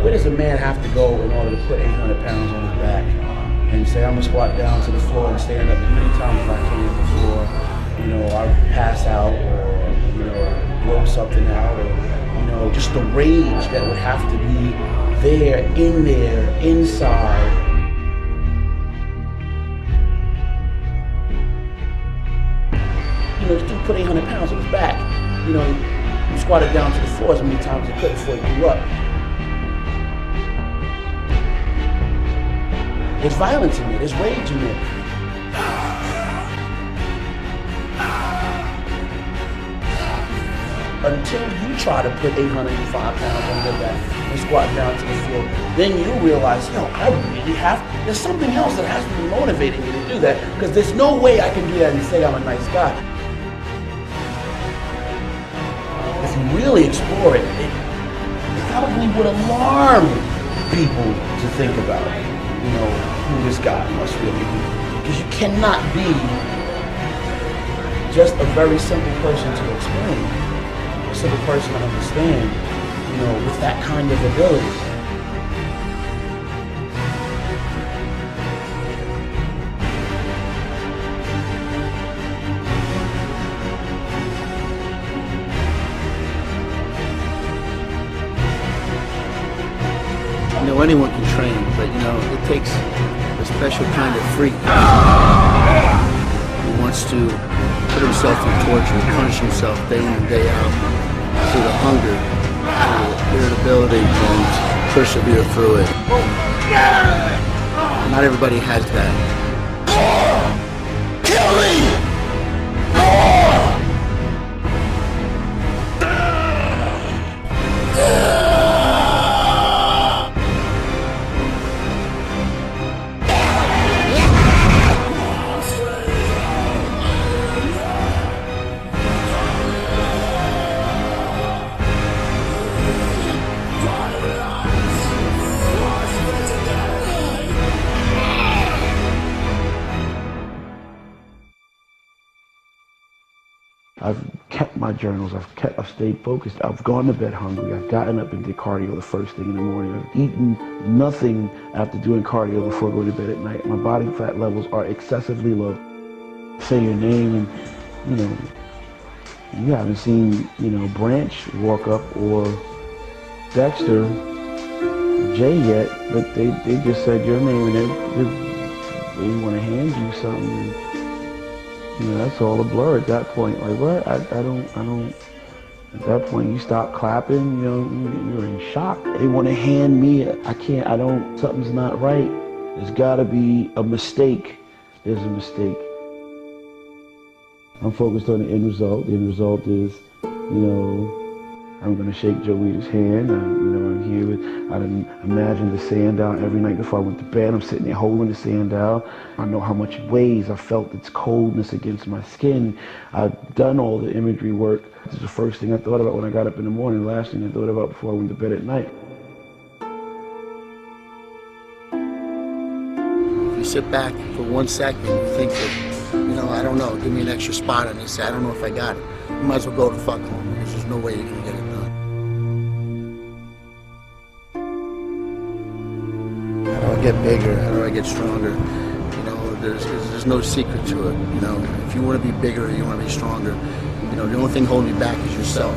Where does a man have to go in order to put 800 pounds on his back and say, I'm gonna squat down to the floor and stand up as many times as I can before, you know, I pass out or, you know, blow something out, or, you know, just the rage that would have to be there, inside. You know, this dude put 800 pounds on his back. You know, he squatted down to the floor as many times as he could before he grew up. There's violence in there, there's rage in there. Until you try to put 805 pounds on your back and squat down to the floor, then you realize, yo, I really have, there's something else that has to be motivating me to do that, because there's no way I can do that and say I'm a nice guy. If you really explore it, it probably would alarm people to think about, you know, who this guy must really be. Because you cannot be just a very simple person to explain. A simple person to understand, you know, with that kind of ability. You know, anyone can train, but you know, it takes a special kind of freak who wants to put himself through torture, punish himself day in and day out, through the hunger, through the irritability, and persevere through it. Not everybody has that. Kill me! I've kept my journals, I've stayed focused, I've gone to bed hungry, I've gotten up and did cardio the first thing in the morning, I've eaten nothing after doing cardio before going to bed at night. My body fat levels are excessively low. Say your name and, you know, you haven't seen, you know, Branch walk up or Dexter, Jay yet, but they just said your name and they want to hand you something. You know, that's all a blur at that point. Like, what? I don't, at that point, you stop clapping, you know, you're in shock. They want to hand me, something's not right. There's gotta be a mistake. There's a mistake. I'm focused on the end result. The end result is, you know, I'm gonna shake Joe Weider's hand. I'm here with, I didn't imagine the sand down every night before I went to bed. I'm sitting there holding the sand down. I know how much it weighs. I felt its coldness against my skin. I've done all the imagery work. This is the first thing I thought about when I got up in the morning, the last thing I thought about before I went to bed at night. If you sit back for 1 second and think that, you know, I don't know, give me an extra spot, and they say, I don't know if I got it. You might as well go to fuck home, because there's no way you're gonna get it done. How do I get bigger? How do I get stronger? You know, there's no secret to it. You know, if you want to be bigger, you want to be stronger. You know, the only thing holding you back is yourself.